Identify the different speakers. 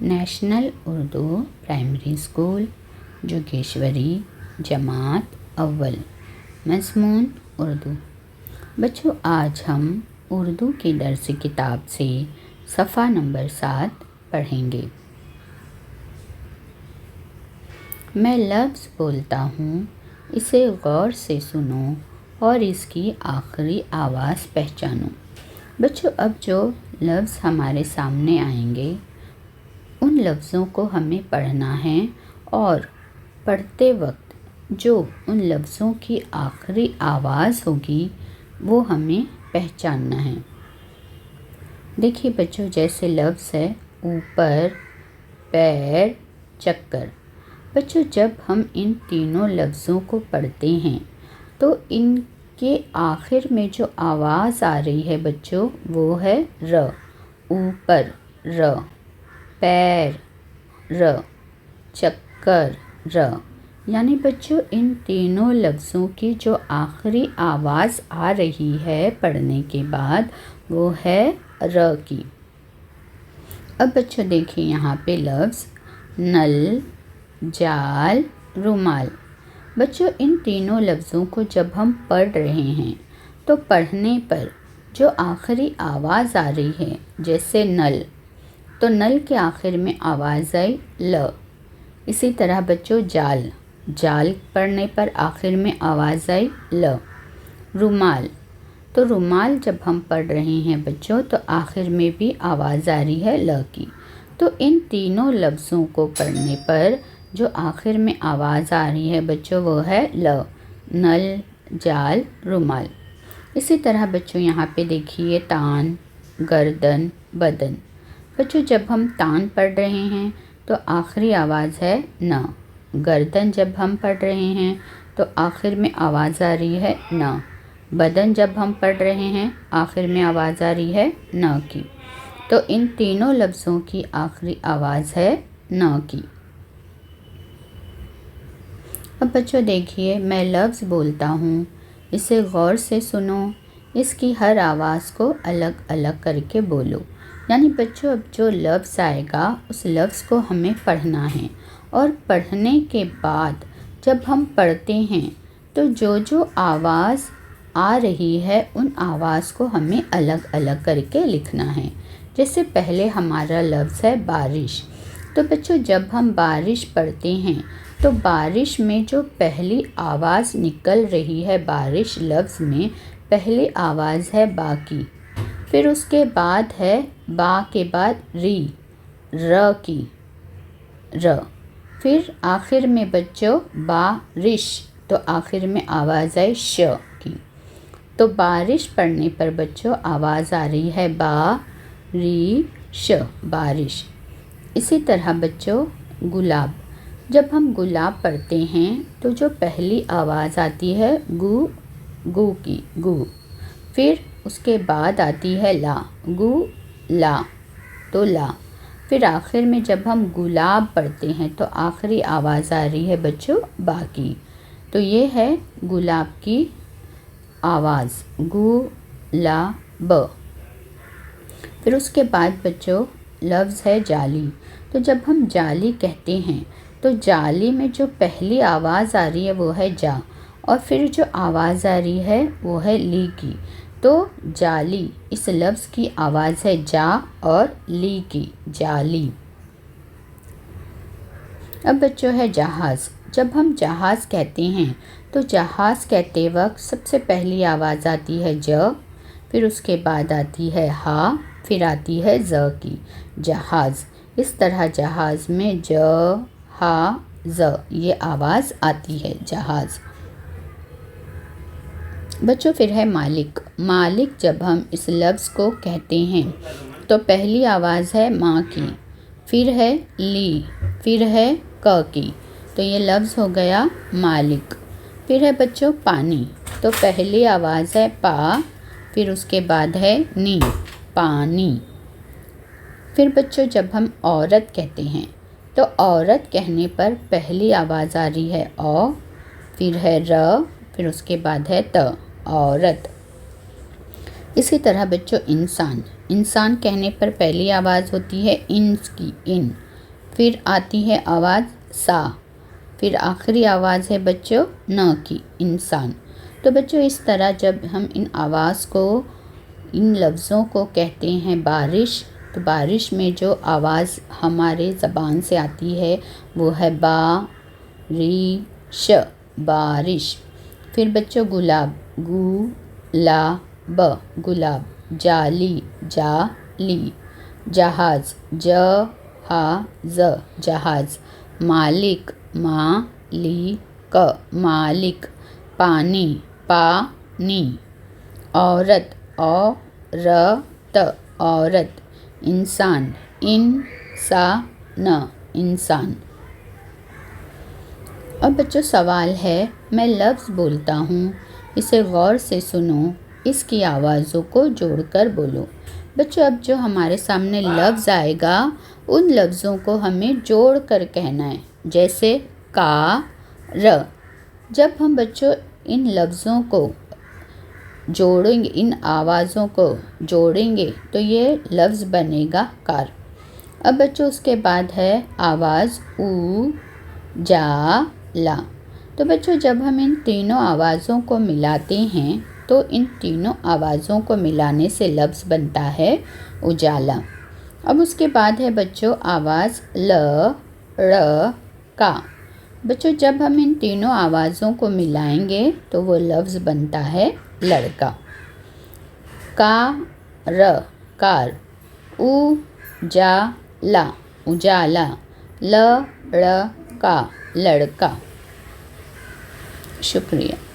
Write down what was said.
Speaker 1: National Urdu primary school جوگیشوری جماعت اول مضمون اردو۔ بچوں آج ہم اردو کی درس کتاب سے صفحہ نمبر 7 پڑھیں گے۔ میں لفظ بولتا ہوں، اسے غور سے سنو اور اس کی آخری آواز پہچانو۔ بچوں اب جو لفظ ہمارے سامنے آئیں گے ان لفظوں کو ہمیں پڑھنا ہے اور پڑھتے وقت جو ان لفظوں کی آخری آواز ہوگی وہ ہمیں پہچاننا ہے۔ دیکھیے بچوں، جیسے لفظ ہے اوپر، پیر، چکر۔ بچوں جب ہم ان تینوں لفظوں کو پڑھتے ہیں تو ان کے آخر میں جو آواز آ رہی ہے بچوں وہ ہے ر۔ اوپر ر، پیر ر، چکر ر۔ یعنی بچوں ان تینوں لفظوں کی جو آخری آواز آ رہی ہے پڑھنے کے بعد وہ ہے ر کی۔ اب بچوں دیکھیں یہاں پہ لفظ نل، جال، رومال۔ بچوں ان تینوں لفظوں کو جب ہم پڑھ رہے ہیں تو پڑھنے پر جو آخری آواز آ رہی ہے جیسے نل، تو نل کے آخر میں آواز آئی ل۔ اسی طرح بچوں جال، جال پڑھنے پر آخر میں آواز آئی ل۔ رومال، تو رومال جب ہم پڑھ رہے ہیں بچوں تو آخر میں بھی آواز آ رہی ہے ل کی۔ تو ان تینوں لفظوں کو پڑھنے پر جو آخر میں آواز آ رہی ہے بچوں وہ ہے ل۔ نل، جال، رومال۔ اسی طرح بچوں یہاں پہ دیکھیے تان، گردن، بدن۔ بچوں جب ہم تان پڑھ رہے ہیں تو آخری آواز ہے ن۔ گردن جب ہم پڑھ رہے ہیں تو آخر میں آواز آ رہی ہے ن۔ بدن جب ہم پڑھ رہے ہیں آخر میں آواز آ رہی ہے ن کی۔ تو ان تینوں لفظوں کی آخری آواز ہے ن کی۔ اب بچوں دیکھیے میں لفظ بولتا ہوں، اسے غور سے سنو، اس کی ہر آواز کو الگ الگ کر کے بولو۔ یعنی بچوں اب جو لفظ آئے گا اس لفظ کو ہمیں پڑھنا ہے اور پڑھنے کے بعد جب ہم پڑھتے ہیں تو جو آواز آ رہی ہے ان آواز کو ہمیں الگ الگ کر کے لکھنا ہے۔ جیسے پہلے ہمارا لفظ ہے بارش، تو بچوں جب ہم بارش پڑھتے ہیں تو بارش میں جو پہلی آواز نکل رہی ہے بارش لفظ میں پہلی آواز ہے با کی، پھر اس کے بعد ہے با کے بعد ری، ر کی، ر، پھر آخر میں بچوں بارش، تو آخر میں آواز آئی ش کی۔ تو بارش پڑھنے پر بچوں آواز آ رہی ہے با ری ش، بارش۔ اسی طرح بچوں گلاب، جب ہم گلاب پڑھتے ہیں تو جو پہلی آواز آتی ہے گو، گو کی، گو، پھر اس کے بعد آتی ہے لا، گو لا، تو لا، پھر آخر میں جب ہم گلاب پڑھتے ہیں تو آخری آواز آ رہی ہے بچوں با کی۔ تو یہ ہے گلاب کی آواز گو لا ب۔ پھر اس کے بعد بچوں لفظ ہے جالی، تو جب ہم جالی کہتے ہیں تو جالی میں جو پہلی آواز آ رہی ہے وہ ہے جا، اور پھر جو آواز آ رہی ہے وہ ہے لی کی۔ تو جالی اس لفظ کی آواز ہے جا اور لی کی، جالی۔ اب بچوں ہے جہاز، جب ہم جہاز کہتے ہیں تو جہاز کہتے وقت سب سے پہلی آواز آتی ہے ج، پھر اس کے بعد آتی ہے ہا، پھر آتی ہے ز کی، جہاز۔ اس طرح جہاز میں ج، ہا، ز یہ آواز آتی ہے، جہاز۔ بچوں پھر ہے مالک، مالک جب ہم اس لفظ کو کہتے ہیں تو پہلی آواز ہے ماں کی، پھر ہے لی، پھر ہے ک کی، تو یہ لفظ ہو گیا مالک۔ پھر ہے بچوں پانی، تو پہلی آواز ہے پا، پھر اس کے بعد ہے نی، پانی۔ پھر بچوں جب ہم عورت کہتے ہیں تو عورت کہنے پر پہلی آواز آ رہی ہے او، پھر ہے ر، پھر اس کے بعد ہے ت، عورت۔ اسی طرح بچوں انسان، انسان کہنے پر پہلی آواز ہوتی ہے انس کی، ان، پھر آتی ہے آواز سا، پھر آخری آواز ہے بچوں ن کی، انسان۔ تو بچوں اس طرح جب ہم ان آواز کو، ان لفظوں کو کہتے ہیں بارش، تو بارش میں جو آواز ہمارے زبان سے آتی ہے وہ ہے با ری ش، بارش۔ پھر بچوں گلاب، گو لا ب، گلاب۔ جالی، جالی۔ جہاز، ج ہا ز، جہاز۔ مالک، مالک، مالک۔ پانی، پانی۔ عورت، عورت، عورت۔ انسان، انسان، انسان۔ اب بچوں سوال ہے، میں لفظ بولتا ہوں، اسے غور سے سنو، اس کی آوازوں کو جوڑ کر بولو۔ بچوں اب جو ہمارے سامنے لفظ آئے گا ان لفظوں کو ہمیں جوڑ کر کہنا ہے، جیسے کار۔ جب ہم بچوں ان لفظوں کو جوڑیں گے، ان آوازوں کو جوڑیں گے تو یہ لفظ بنے گا کار۔ اب بچوں اس کے بعد ہے آواز او جا لا۔ تو بچوں جب ہم ان تینوں آوازوں کو ملاتے ہیں تو ان تینوں آوازوں کو ملانے سے لفظ بنتا ہے اجالا۔ اب اس کے بعد ہے بچوں آواز ل ڑ کا۔ بچوں جب ہم ان تینوں آوازوں کو ملائیں گے تو وہ لفظ بنتا ہے لڑکا۔ کار، کار۔ او جا لا، اجالا۔ ل ڑ کا، لڑکا۔ شکریہ۔